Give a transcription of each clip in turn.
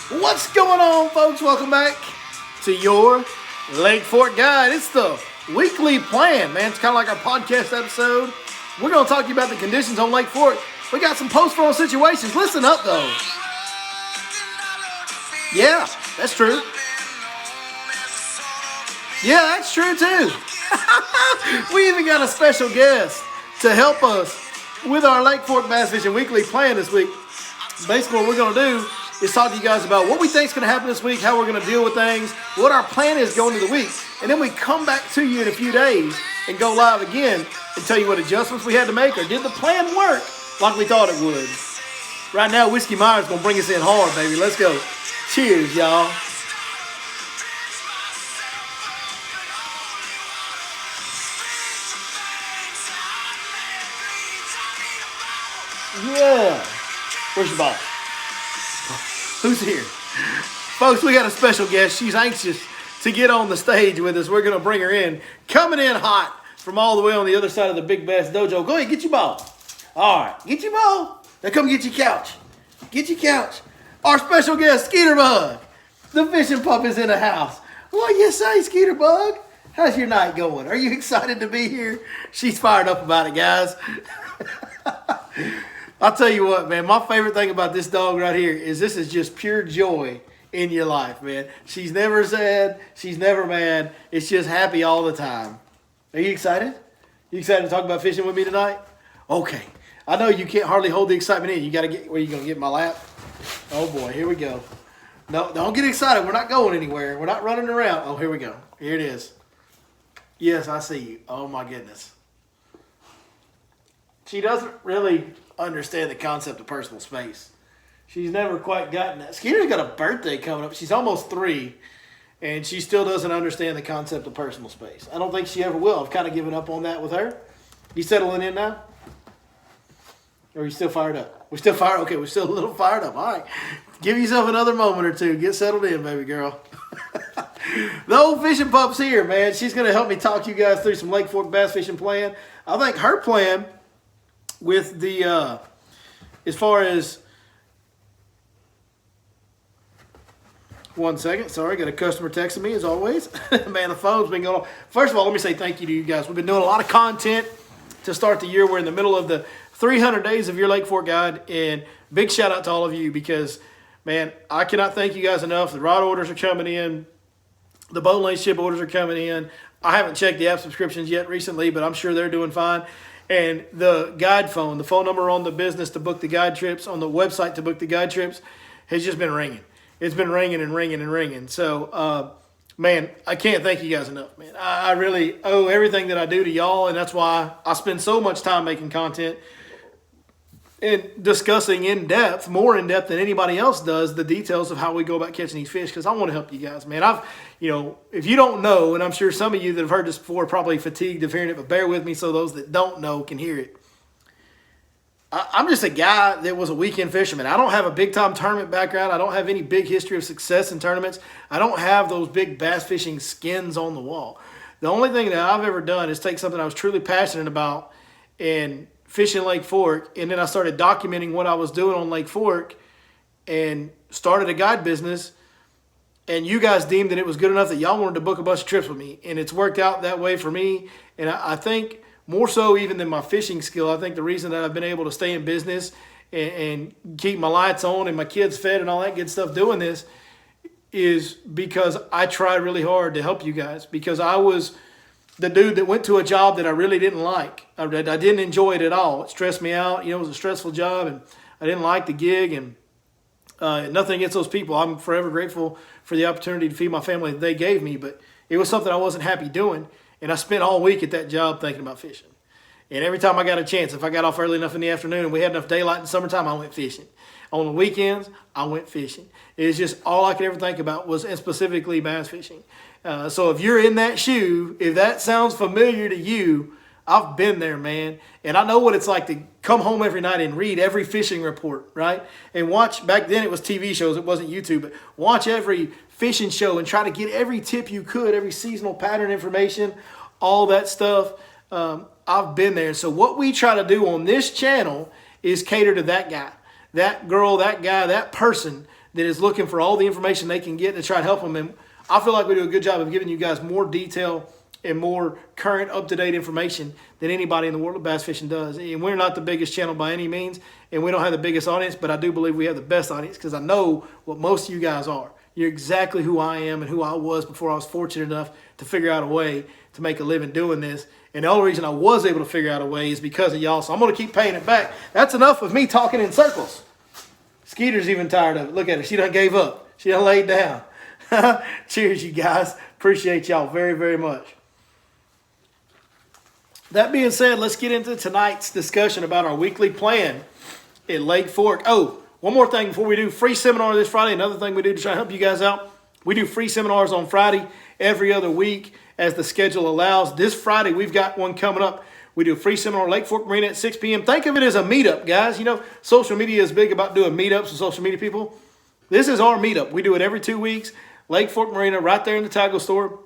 What's going on, folks? Welcome back to your Lake Fork Guide. It's the weekly plan, man. It's kind of like our podcast episode. We're going to talk to you about the conditions on Lake Fork. We got some post-fall situations. Listen up, though. Yeah, that's true. Yeah, that's true, too. We even got a special guest to help us with our Lake Fork Bass Fishing Weekly plan this week. Basically, what we're going to do is talk to you guys about what we think is going to happen this week, how we're going to deal with things, what our plan is going into the week. And then we come back to you in a few days and go live again and tell you what adjustments we had to make, or did the plan work like we thought it would. Right now, Whiskey Myers is going to bring us in hard, baby. Let's go. Cheers, y'all. Yeah. Where's your ball? Who's here? Folks, we got a special guest. She's anxious to get on the stage with us. We're going to bring her in. Coming in hot from all the way on the other side of the Big Bass Dojo. Go ahead, get your ball. All right, get your ball. Now come get your couch. Get your couch. Our special guest, Skeeter Bug. The fishing pup is in the house. What you say, Skeeter Bug? How's your night going? Are you excited to be here? She's fired up about it, guys. I'll tell you what, man, my favorite thing about this dog right here is this is just pure joy in your life, man. She's never sad. She's never mad. It's just happy all the time. Are you excited? You excited to talk about fishing with me tonight? Okay. I know you can't hardly hold the excitement in. You got to get, where you going to get in my lap? Oh, boy, here we go. No, don't get excited. We're not going anywhere. We're not running around. Oh, here we go. Here it is. Yes, I see you. Oh, my goodness. She doesn't really understand the concept of personal space. She's never quite gotten that. Skeeter's got a birthday coming up. She's almost 3, and she still doesn't understand the concept of personal space. I don't think she ever will. I've kind of given up on that with her. You settling in now? Or are you still fired up? We're still fired? Okay, we're still a little fired up. All right. Give yourself another moment or two. Get settled in, baby girl. The old fishing pup's here, man. She's going to help me talk you guys through some Lake Fork bass fishing plan. I think her plan with the, as far as, one second, sorry, got a customer texting me as always. Man, the phone's been going on. First of all, let me say thank you to you guys. We've been doing a lot of content to start the year. We're in the middle of the 300 days of your Lake Fork Guide, and big shout out to all of you because, man, I cannot thank you guys enough. The rod orders are coming in. The boat lane ship orders are coming in. I haven't checked the app subscriptions yet recently, but I'm sure they're doing fine. And the guide phone, the phone number on the business to book the guide trips, on the website to book the guide trips, has just been ringing. It's been ringing and ringing and ringing. So, man, I can't thank you guys enough, man. I really owe everything that I do to y'all, and that's why I spend so much time making content and discussing in depth, more in depth than anybody else does, the details of how we go about catching these fish, because I want to help you guys, man. If you don't know, and I'm sure some of you that have heard this before are probably fatigued of hearing it, but bear with me so those that don't know can hear it. I'm just a guy that was a weekend fisherman. I don't have a big-time tournament background. I don't have any big history of success in tournaments. I don't have those big bass fishing skins on the wall. The only thing that I've ever done is take something I was truly passionate about and fishing Lake Fork, and then I started documenting what I was doing on Lake Fork and started a guide business, and you guys deemed that it was good enough that y'all wanted to book a bunch of trips with me, and it's worked out that way for me. And I think more so even than my fishing skill, I think the reason that I've been able to stay in business and keep my lights on and my kids fed and all that good stuff doing this is because I tried really hard to help you guys, because I was the dude that went to a job that I really didn't like. I didn't enjoy it at all. It stressed me out. It was a stressful job, and I didn't like the gig, and nothing against those people. I'm forever grateful for the opportunity to feed my family that they gave me, but it was something I wasn't happy doing, and I spent all week at that job thinking about fishing. And every time I got a chance, if I got off early enough in the afternoon and we had enough daylight in the summertime, I went fishing. On the weekends, I went fishing. It was just all I could ever think about was, and specifically, bass fishing. So if you're in that shoe, if that sounds familiar to you, I've been there, man. And I know what it's like to come home every night and read every fishing report, right? And watch, back then it was TV shows, it wasn't YouTube, but watch every fishing show and try to get every tip you could, every seasonal pattern information, all that stuff. I've been there. So what we try to do on this channel is cater to that guy, that girl, that guy, that person that is looking for all the information they can get to try to help them. And I feel like we do a good job of giving you guys more detail and more current, up-to-date information than anybody in the world of bass fishing does. And we're not the biggest channel by any means, and we don't have the biggest audience, but I do believe we have the best audience because I know what most of you guys are. You're exactly who I am and who I was before I was fortunate enough to figure out a way to make a living doing this. And the only reason I was able to figure out a way is because of y'all, so I'm going to keep paying it back. That's enough of me talking in circles. Skeeter's even tired of it. Look at her. She done gave up. She done laid down. Cheers, you guys. Appreciate y'all very, very much. That being said, let's get into tonight's discussion about our weekly plan at Lake Fork. Oh, one more thing before we do. Free seminar this Friday. Another thing we do to try to help you guys out. We do free seminars on Friday every other week as the schedule allows. This Friday, we've got one coming up. We do a free seminar at Lake Fork Marina at 6 p.m. Think of it as a meetup, guys. You know, social media is big about doing meetups with social media people. This is our meetup. We do it every 2 weeks. Lake Fork Marina, right there in the tackle store.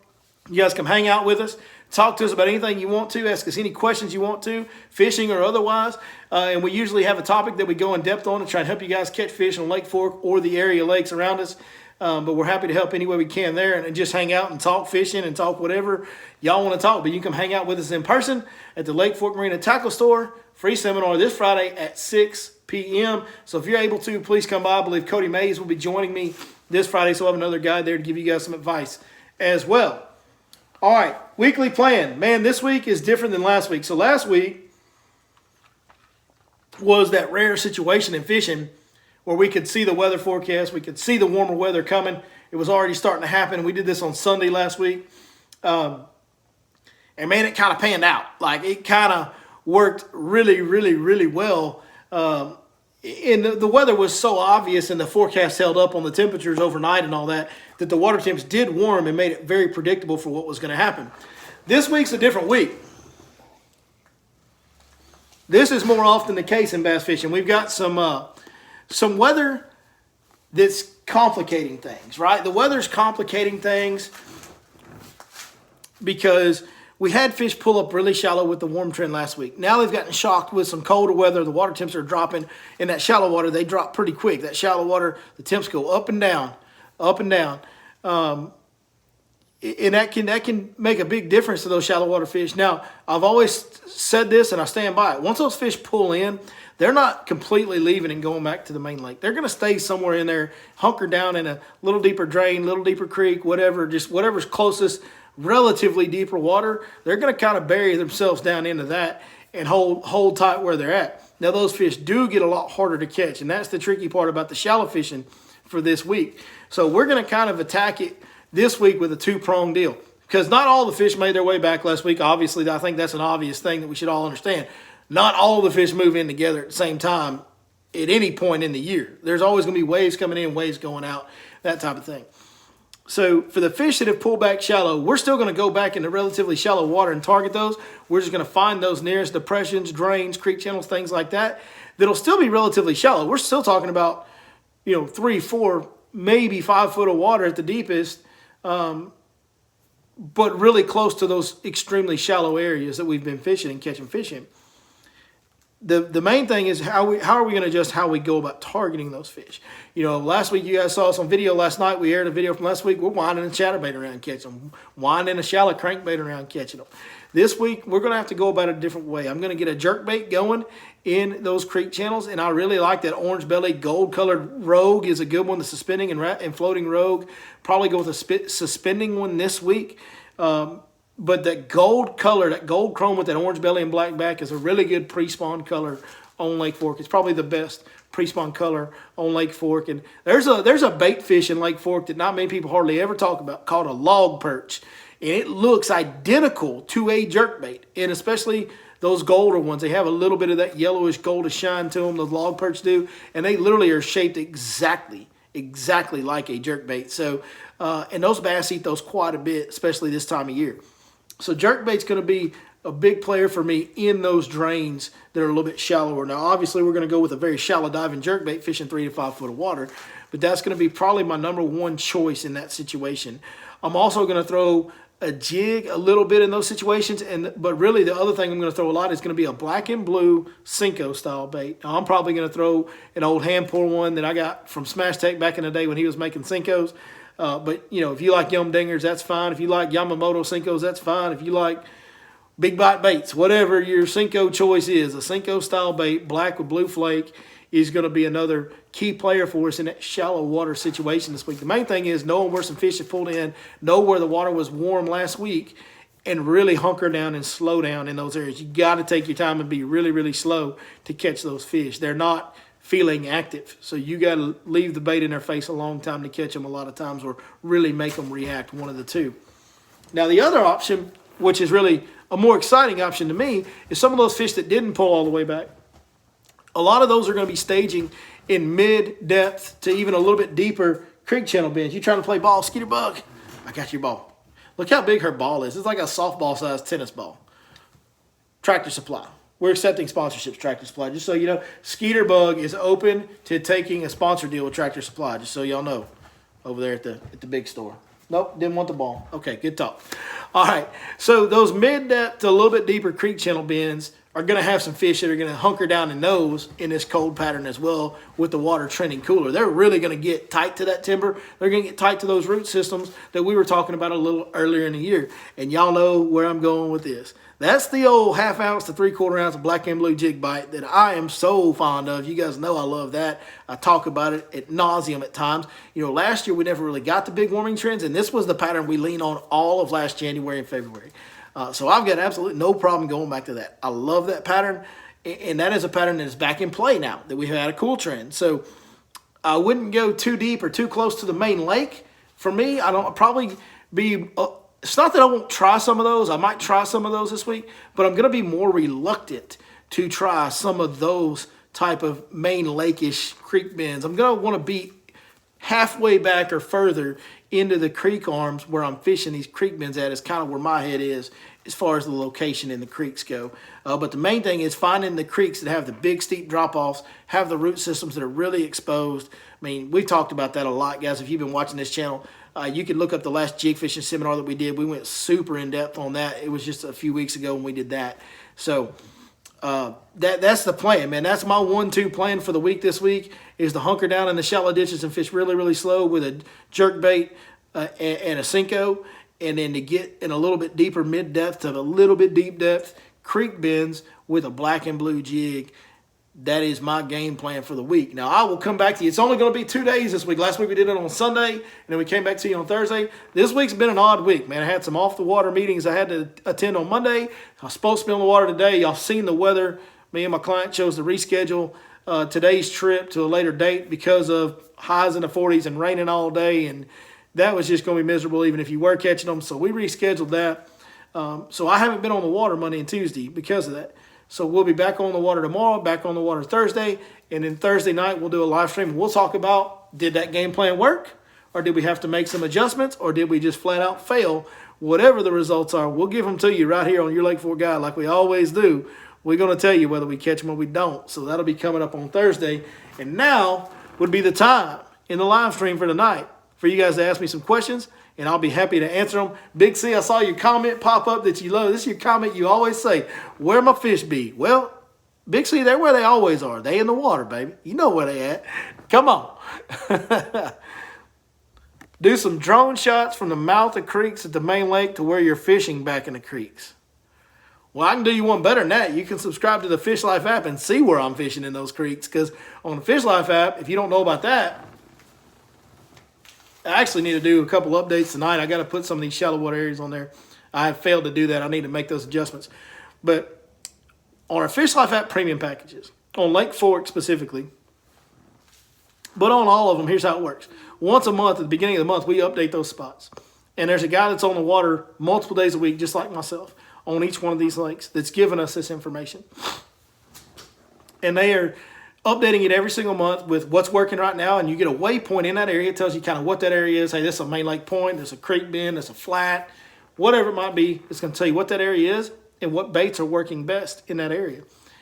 You guys come hang out with us. Talk to us about anything you want to. Ask us any questions you want to, fishing or otherwise. And we usually have a topic that we go in depth on to try and help you guys catch fish on Lake Fork or the area lakes around us. But we're happy to help any way we can there and just hang out and talk fishing and talk whatever y'all want to talk. But you can come hang out with us in person at the Lake Fork Marina Tackle Store. Free seminar this Friday at 6 p.m. So if you're able to, please come by. I believe Cody Mays will be joining me this Friday. So I'll have another guy there to give you guys some advice as well. All right, weekly plan. Man, this week is different than last week. So last week was that rare situation in fishing where we could see the weather forecast. We could see the warmer weather coming. It was already starting to happen. We did this on Sunday last week. And, man, it kind of panned out. Like, it kind of worked really, really, really well. And the weather was so obvious and the forecast held up on the temperatures overnight and all that the water temps did warm and made it very predictable for what was going to happen. This week's a different week. This is more often the case in bass fishing. We've got some weather that's complicating things, right? The weather's complicating things because we had fish pull up really shallow with the warm trend last week. Now they've gotten shocked with some colder weather. The water temps are dropping. In that shallow water, they drop pretty quick. That shallow water, the temps go up and down, up and down. And that can make a big difference to those shallow water fish. Now, I've always said this, and I stand by it. Once those fish pull in, they're not completely leaving and going back to the main lake. They're going to stay somewhere in there, hunker down in a little deeper drain, little deeper creek, whatever, just whatever's closest, relatively deeper water. They're going to kind of bury themselves down into that and hold tight where they're at. Now, those fish do get a lot harder to catch, and that's the tricky part about the shallow fishing for this week. So we're going to kind of attack it this week with a two-pronged deal because not all the fish made their way back last week. Obviously, I think that's an obvious thing that we should all understand. Not all the fish move in together at the same time at any point in the year. There's always going to be waves coming in, waves going out, that type of thing. So for the fish that have pulled back shallow, we're still going to go back into relatively shallow water and target those. We're just going to find those nearest depressions, drains, creek channels, things like that, that'll still be relatively shallow. We're still talking about, 3, 4, maybe 5 foot of water at the deepest, but really close to those extremely shallow areas that we've been fishing and catching fish in. The main thing is how are we going to adjust how we go about targeting those fish. Last week you guys saw some video last night. We aired a video from last week. We're winding a chatterbait around catching them, winding a shallow crankbait around catching them. This week we're going to have to go about it a different way. I'm going to get a jerkbait going in those creek channels, and I really like that orange belly gold colored rogue is a good one. The suspending and floating rogue. Probably go with a suspending one this week. But that gold color, that gold chrome with that orange belly and black back is a really good pre-spawn color on Lake Fork. It's probably the best pre-spawn color on Lake Fork. And there's a bait fish in Lake Fork that not many people hardly ever talk about called a log perch. And it looks identical to a jerkbait. And especially those golder ones, they have a little bit of that yellowish goldish shine to them, those log perch do. And they literally are shaped exactly like a jerkbait. So, and those bass eat those quite a bit, especially this time of year. So jerkbait's going to be a big player for me in those drains that are a little bit shallower. Now, obviously, we're going to go with a very shallow diving jerkbait, fishing 3 to 5 foot of water. But that's going to be probably my number one choice in that situation. I'm also going to throw a jig a little bit in those situations. But really the other thing I'm going to throw a lot is going to be a black and blue Cinco style bait. Now, I'm probably going to throw an old hand pour one that I got from Smash Tech back in the day when he was making Cincos. But, if you like Yum Dingers, that's fine. If you like Yamamoto Cincos, that's fine. If you like Big Bite baits, whatever your Cinco choice is, a Cinco style bait, black with blue flake, is going to be another key player for us in that shallow water situation this week. The main thing is knowing where some fish have pulled in, know where the water was warm last week, and really hunker down and slow down in those areas. You got to take your time and be really, really slow to catch those fish. They're not feeling active, so you got to leave the bait in their face a long time to catch them a lot of times, or really make them react, one of the two. Now, the other option, which is really a more exciting option to me, is some of those fish that didn't pull all the way back. A lot of those are going to be staging in mid-depth to even a little bit deeper creek channel bends. You trying to play ball, Skeeter Bug? I got your ball. Look how big her ball is. It's like a softball-sized tennis ball. Tractor Supply. We're accepting sponsorships, Tractor Supply. Just so you know, Skeeter Bug is open to taking a sponsor deal with Tractor Supply, just so y'all know, over there at the big store. Nope, didn't want the ball. Okay, good talk. All right, so those mid-depth to a little bit deeper creek channel bends are going to have some fish that are going to hunker down in those in this cold pattern as well, with the water trending cooler. They're really going to get tight to that timber. They're going to get tight to those root systems that we were talking about a little earlier in the year. And y'all know where I'm going with this. That's the old 1/2 ounce to 3/4 ounce of black and blue jig bite that I am so fond of. You guys know I love that. I talk about it ad nauseum at times. Last year we never really got the big warming trends, and this was the pattern we leaned on all of last January and February. So I've got absolutely no problem going back to that. I love that pattern, and that is a pattern that is back in play now that we've had a cool trend. So I wouldn't go too deep or too close to the main lake. For me, I'll probably be it's not that I won't try some of those. I might try some of those this week, but I'm going to be more reluctant to try some of those type of main lake-ish creek bends. I'm going to want to be halfway back or further into the creek arms where I'm fishing these creek bends at is kind of where my head is as far as the location in the creeks go. But the main thing is finding the creeks that have the big steep drop-offs, have the root systems that are really exposed. I mean, we've talked about that a lot, guys. If you've been watching this channel, you can look up the last jig fishing seminar that we did. We went super in-depth on that. It was just a few weeks ago when we did that. So that's the plan, man. That's my 1-2 plan for the week this week, is to hunker down in the shallow ditches and fish really, really slow with a jerk bait and a Cinco, and then to get in a little bit deeper mid-depth to a little bit deep depth creek bends with a black and blue jig. That is my game plan for the week. Now, I will come back to you. It's only going to be 2 days this week. Last week we did it on Sunday, and then we came back to you on Thursday. This week's been an odd week, man. I had some off-the-water meetings I had to attend on Monday. I was supposed to be on the water today. Y'all seen the weather. Me and my client chose to reschedule today's trip to a later date because of highs in the 40s and raining all day, and that was just going to be miserable even if you were catching them. So we rescheduled that. So I haven't been on the water Monday and Tuesday because of that. So we'll be back on the water tomorrow, back on the water Thursday, and then Thursday night we'll do a live stream. We'll talk about, did that game plan work, or did we have to make some adjustments, or did we just flat out fail? Whatever the results are, we'll give them to you right here on Your Lake Fort Guide like we always do. We're going to tell you whether we catch them or we don't. So that'll be coming up on Thursday. And now would be the time in the live stream for tonight for you guys to ask me some questions, and I'll be happy to answer them. Big C, I saw your comment pop up that you love. This is your comment you always say, where my fish be? Well, Big C, they're where they always are. They in the water, baby. You know where they at. Come on. Do some drone shots from the mouth of creeks at the main lake to where you're fishing back in the creeks. Well, I can do you one better than that. You can subscribe to the Fish Life app and see where I'm fishing in those creeks, because on the Fish Life app, if you don't know about that, I actually need to do a couple updates tonight. I got to put some of these shallow water areas on there. I have failed to do that. I need to make those adjustments. But on our Fish Life app premium packages, on Lake Fork specifically, but on all of them, here's how it works. Once a month, at the beginning of the month, we update those spots. And there's a guy that's on the water multiple days a week, just like myself, on each one of these lakes that's giving us this information. And they are updating it every single month with what's working right now, and you get a waypoint in that area. It tells you kind of what that area is. Hey, this is a main lake point, there's a creek bend, there's a flat, whatever it might be. It's going to tell you what that area is and what baits are working best in that area.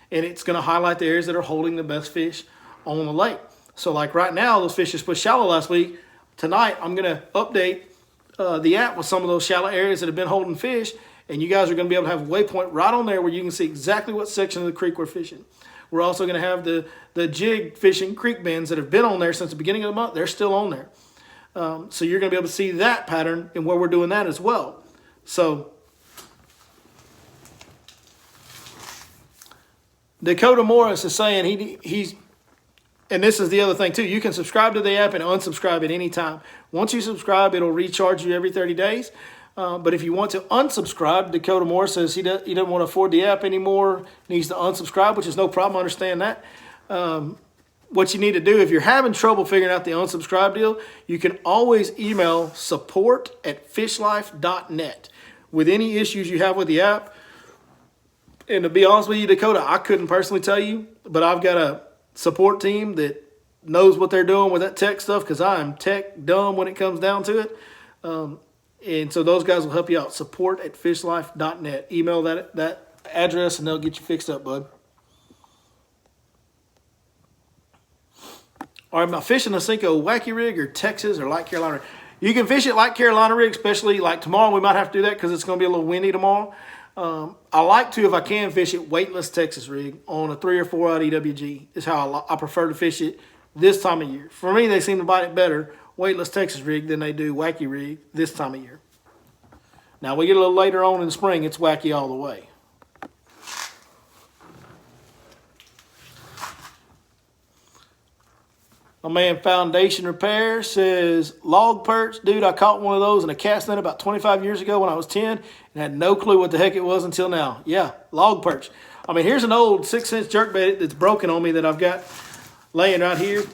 And it's going to highlight the areas that are holding the best fish on the lake. So like right now, those fish just put shallow last week. Tonight, I'm going to update the app with some of those shallow areas that have been holding fish, and you guys are going to be able to have a waypoint right on there where you can see exactly what section of the creek we're fishing. We're also going to have the jig fishing creek bends that have been on there since the beginning of the month. They're still on there. So you're going to be able to see that pattern and where we're doing that as well. So Dakota Morris is saying he's, and this is the other thing too, you can subscribe to the app and unsubscribe at any time. Once you subscribe, it'll recharge you every 30 days. But if you want to unsubscribe, Dakota Morris says he doesn't want to afford the app anymore, needs to unsubscribe, which is no problem. I understand that. What you need to do, if you're having trouble figuring out the unsubscribe deal, you can always email support@fishlife.net with any issues you have with the app. And to be honest with you, Dakota, I couldn't personally tell you, but I've got a support team that knows what they're doing with that tech stuff because I am tech dumb when it comes down to it. And so those guys will help you out. Support@fishlife.net. Email that address and they'll get you fixed up, bud. All right, am I fishing a Cinco wacky rig or Texas or Light Carolina? You can fish it Light Carolina rig, especially like tomorrow. We might have to do that because it's going to be a little windy tomorrow. I like to, if I can, fish it weightless Texas rig on a 3 or 4 out EWG. Is how I prefer to fish it this time of year. For me, they seem to bite it better, weightless Texas rig, than they do wacky rig this time of year. Now, we get a little later on in the spring, it's wacky all the way. My man Foundation Repair says, log perch. Dude, I caught one of those in a cast net about 25 years ago when I was 10 and had no clue what the heck it was until now. Yeah, log perch. I mean, here's an old 6-inch jerkbait that's broken on me that I've got laying right here.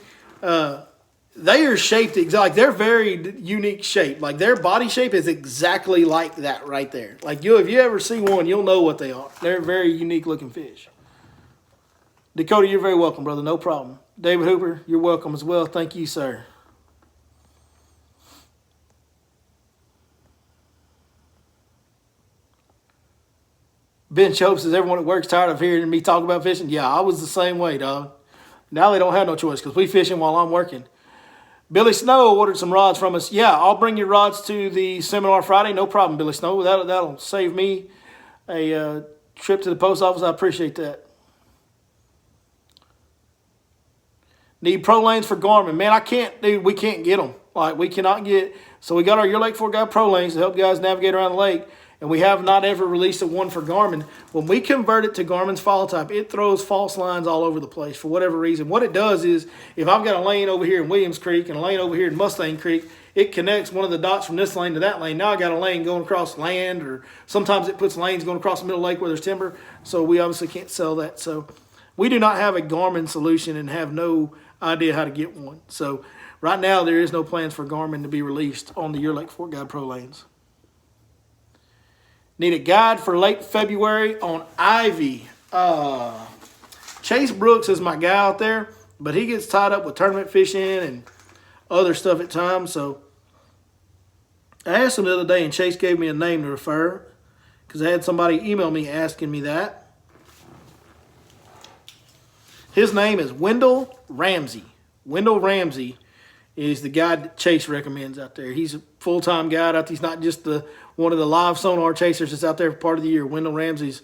They are shaped exactly, like they're very unique shape. Like their body shape is exactly like that right there. Like if you ever see one, you'll know what they are. They're very unique looking fish. Dakota, you're very welcome, brother. No problem. David Hooper, you're welcome as well. Thank you, sir. Ben Chope says, everyone at work's tired of hearing me talk about fishing. Yeah, I was the same way, dog. Now they don't have no choice because we fishing while I'm working. Billy Snow ordered some rods from us. Yeah, I'll bring your rods to the seminar Friday. No problem, Billy Snow. That'll save me a trip to the post office. I appreciate that. Need pro lanes for Garmin. Man, we can't get them. Like, we cannot get. So we got our Your Lake 4 Guide pro lanes to help guys navigate around the lake. And we have not ever released a one for Garmin. When we convert it to Garmin's follow type, it throws false lines all over the place for whatever reason. What it does is, if I've got a lane over here in Williams Creek and a lane over here in Mustang Creek, it connects one of the dots from this lane to that lane. Now I got a lane going across land, or sometimes it puts lanes going across the middle of the lake where there's timber. So we obviously can't sell that. So we do not have a Garmin solution and have no idea how to get one. So right now there is no plans for Garmin to be released on the Your Lake 4 Guide Pro lanes. Need a guide for late February on Ivy. Chase Brooks is my guy out there, but he gets tied up with tournament fishing and other stuff at times. So I asked him the other day, and Chase gave me a name to refer because I had somebody email me asking me that. His name is Wendell Ramsey. Wendell Ramsey is the guy that Chase recommends out there. He's a full-time guide out there. He's not just one of the live sonar chasers that's out there for part of the year. Wendell Ramsey's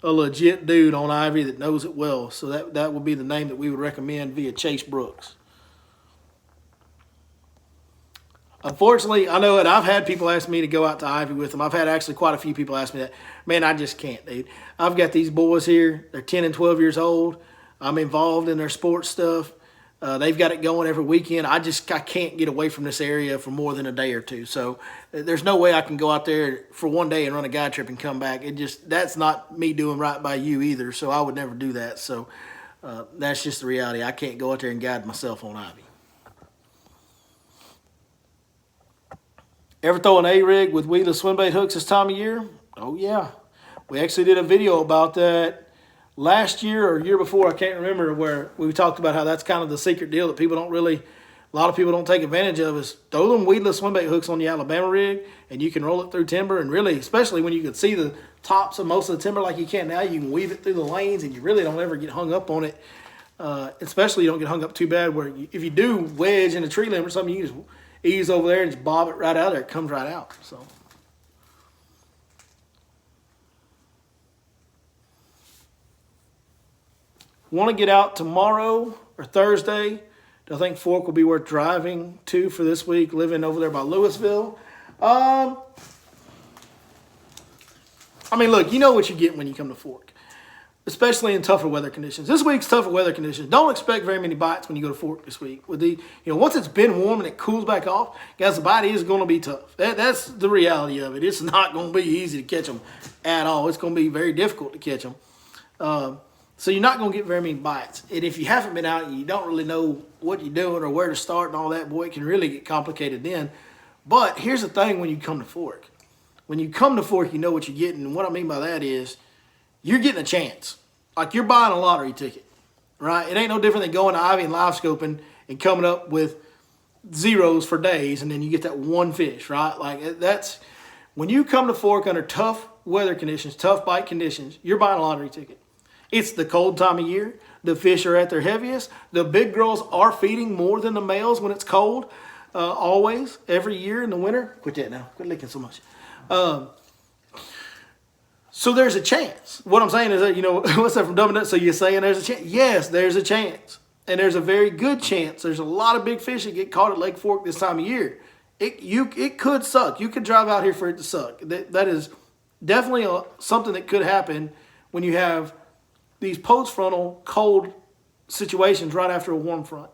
a legit dude on Ivy that knows it well. So that would be the name that we would recommend via Chase Brooks. Unfortunately, I know it. I've had people ask me to go out to Ivy with them. I've had actually quite a few people ask me that. Man, I just can't, dude. I've got these boys here. They're 10 and 12 years old. I'm involved in their sports stuff. They've got it going every weekend. I can't get away from this area for more than a day or two. So there's no way I can go out there for one day and run a guide trip and come back. That's not me doing right by you either. So I would never do that. So that's just the reality. I can't go out there and guide myself on Ivy. Ever throw an A-rig with weedless swimbait hooks this time of year? Oh, yeah. We actually did a video about that last year or year before, I can't remember, where we talked about how that's kind of the secret deal that a lot of people don't take advantage of, is throw them weedless swimbait hooks on the Alabama rig and you can roll it through timber, and really, especially when you can see the tops of most of the timber like you can now, you can weave it through the lanes and you really don't ever get hung up on it. Especially you don't get hung up too bad where if you do wedge in a tree limb or something, ease over there and just bob it right out of there. It comes right out. So. Want to get out tomorrow or Thursday? Do I think Fork will be worth driving to for this week, living over there by Louisville? I mean, look, you know what you get when you come to Fork, especially in tougher weather conditions. This week's tougher weather conditions. Don't expect very many bites when you go to Fork this week. With the, once it's been warm and it cools back off, guys, the bite is going to be tough. That's the reality of it. It's not going to be easy to catch them at all. It's going to be very difficult to catch them. So you're not going to get very many bites. And if you haven't been out and you don't really know what you're doing or where to start and all that, boy, it can really get complicated then. But here's the thing when you come to Fork. When you come to Fork, you know what you're getting. And what I mean by that is you're getting a chance. Like you're buying a lottery ticket, right? It ain't no different than going to Ivy and live scoping and coming up with zeros for days and then you get that one fish, right? Like that's when you come to Fork under tough weather conditions, tough bite conditions, you're buying a lottery ticket. It's the cold time of year. The fish are at their heaviest. The big girls are feeding more than the males when it's cold, always, every year in the winter. Quit that now. Quit licking so much. So there's a chance. What I'm saying is that, what's that from Dumb and Nuts? So you're saying there's a chance? Yes, there's a chance. And there's a very good chance. There's a lot of big fish that get caught at Lake Fork this time of year. It could suck. You could drive out here for it to suck. That is definitely something that could happen when you have these post-frontal cold situations right after a warm front.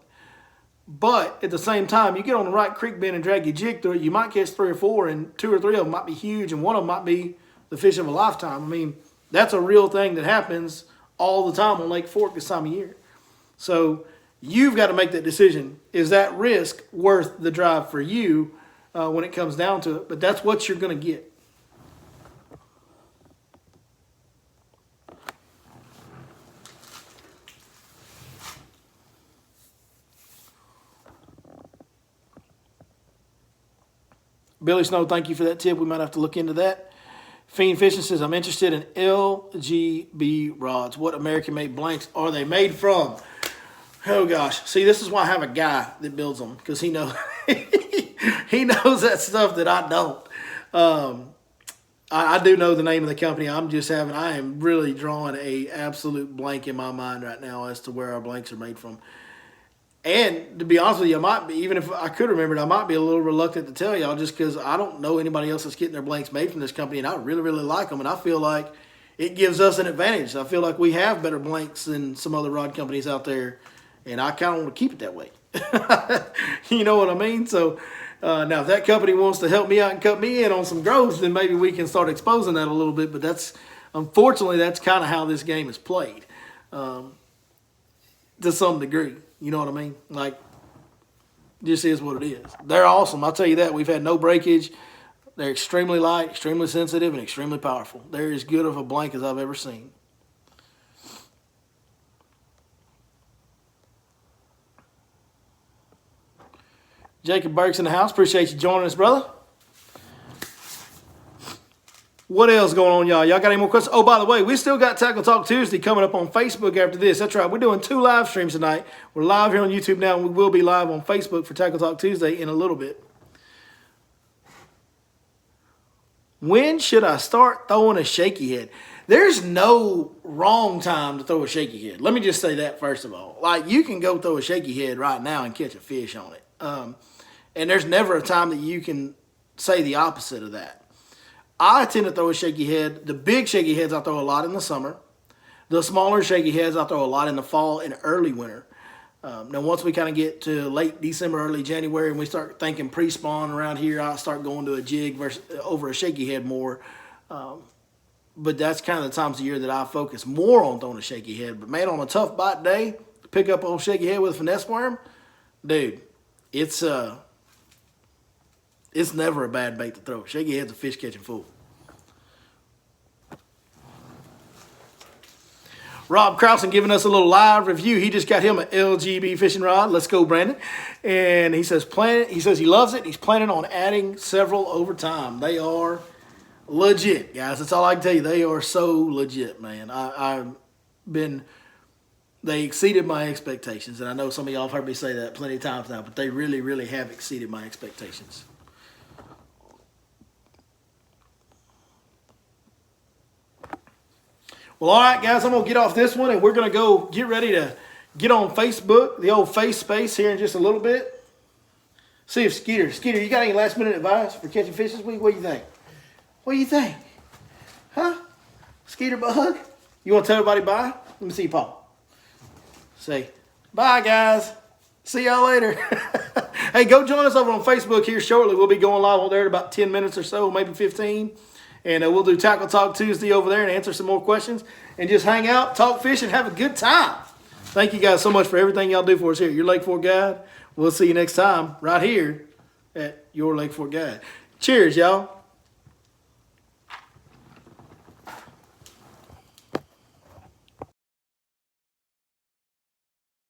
But at the same time, you get on the right creek bend and drag your jig through it, you might catch 3 or 4, and 2 or 3 of them might be huge, and one of them might be the fish of a lifetime. I mean, that's a real thing that happens all the time on Lake Fork this time of year. So you've got to make that decision. Is that risk worth the drive for you when it comes down to it? But that's what you're going to get. Billy Snow, thank you for that tip. We might have to look into that. Fiend Fishing says, I'm interested in LGB rods. What American-made blanks are they made from? Oh, gosh. See, this is why I have a guy that builds them, because he knows he knows that stuff that I don't. I do know the name of the company. I am really drawing a absolute blank in my mind right now as to where our blanks are made from. And to be honest with you, I might be, even if I could remember it, I might be a little reluctant to tell y'all just because I don't know anybody else that's getting their blanks made from this company, and I really, really like them, and I feel like it gives us an advantage. I feel like we have better blanks than some other rod companies out there, and I kind of want to keep it that way. You know what I mean? So now if that company wants to help me out and cut me in on some growth, then maybe we can start exposing that a little bit, but unfortunately, that's kind of how this game is played to some degree. You know what I mean? Like, this is what it is. They're awesome. I'll tell you that. We've had no breakage. They're extremely light, extremely sensitive, and extremely powerful. They're as good of a blank as I've ever seen. Jacob Burke's in the house. Appreciate you joining us, brother. What else going on, y'all? Y'all got any more questions? Oh, by the way, we still got Tackle Talk Tuesday coming up on Facebook after this. That's right. We're doing 2 live streams tonight. We're live here on YouTube now, and we will be live on Facebook for Tackle Talk Tuesday in a little bit. When should I start throwing a shaky head? There's no wrong time to throw a shaky head. Let me just say that first of all. Like, you can go throw a shaky head right now and catch a fish on it. And there's never a time that you can say the opposite of that. I tend to throw a shaky head. The big shaky heads I throw a lot in the summer. The smaller shaky heads I throw a lot in the fall and early winter. Now, once we kind of get to late December, early January, and we start thinking pre-spawn around here, I start going to a jig over a shaky head more. But that's kind of the times of year that I focus more on throwing a shaky head. But, man, on a tough bite day, pick up old shaky head with a finesse worm, dude, it's never a bad bait to throw. Shaky head's a fish catching fool. Rob Krausen giving us a little live review. He just got him an LGB fishing rod. Let's go, Brandon. And he says he loves it. He's planning on adding several over time. They are legit, guys. That's all I can tell you. They are so legit, man. I've been they exceeded my expectations. And I know some of y'all have heard me say that plenty of times now, but they really, really have exceeded my expectations. Well, all right, guys, I'm going to get off this one, and we're going to go get ready to get on Facebook, the old face space here in just a little bit. See if Skeeter, you got any last-minute advice for catching fish this week? What do you think? What do you think? Huh? Skeeter bug? You want to tell everybody bye? Let me see you, Paul. Say, bye, guys. See y'all later. Hey, go join us over on Facebook here shortly. We'll be going live on there in about 10 minutes or so, maybe 15. And we'll do Tackle Talk Tuesday over there and answer some more questions. And just hang out, talk fish, and have a good time. Thank you guys so much for everything y'all do for us here at Your Lake Fork Guide. We'll see you next time right here at Your Lake Fork Guide. Cheers, y'all.